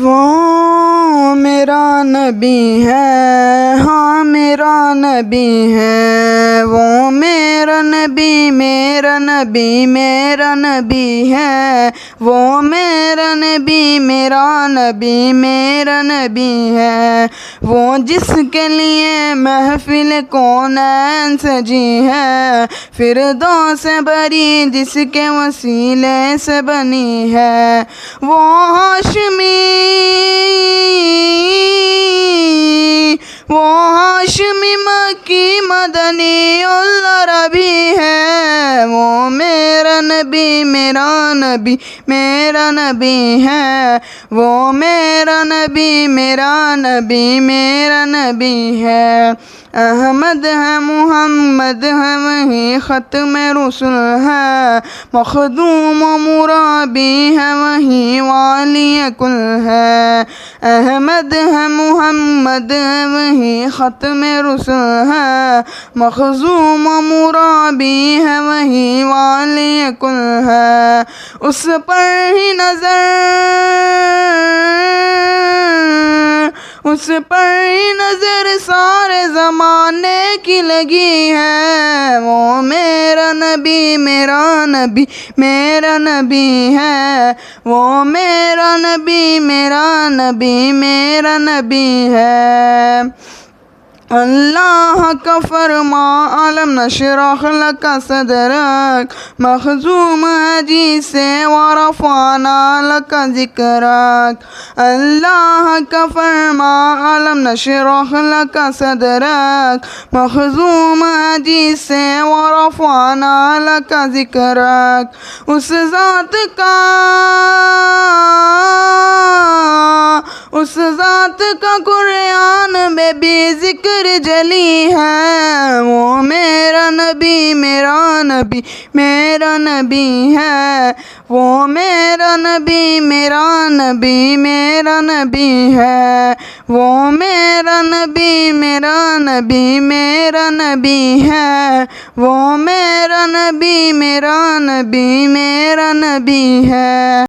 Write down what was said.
وہ میرا نبی ہے، ہاں میرا نبی ہے، وہ میرا نبی، میرا نبی، میرا نبی ہے، وہ میرا نبی، میرا نبی، میرا نبی ہے، وہ جس کے لیے محفل کونین سجی ہے، فردوس بری جس کے وسیلے سے بنی ہے، وہ ہاشمی مکی مدنی العربی ہے، وہ میرا نبی، میرا نبی، میرا نبی ہے، وہ میرا نبی، میرا نبی، میرا نبی ہے، احمد ہے، محمد ہے، وہی ختم رسل ہے، مخدوم و مرابی ہے، وہی والی کل ہے، احمد ہے، محمد ہے، وہی ختم رسل ہے، مخدوم و مرابی ہے، وہی والی کل ہے، اس پر ہی نظر سارے زمانے کی لگی ہے، وہ میرا نبی، میرا نبی، میرا نبی ہے، وہ میرا نبی، میرا نبی، میرا نبی ہے، اللہ کا فرما علم نشرح لک صدرک، مخزوم ہے جسے ورفعنا لک ذکرک، اللہ کا فرما علم نشرح لک صدرک، مخزوم ہے جسے ورفعنا لک ذکرک، اس ذات کا قرآن میں بھی ذکر جلی ہے، وہ میرا نبی، میرا نبی، میرا نبی ہے، وہ میرا نبی، میرا نبی، میرا نبی ہے، وہ میرا نبی، میرا نبی، میرا نبی ہے، وہ میرا نبی، میرا نبی، میرا نبی ہے۔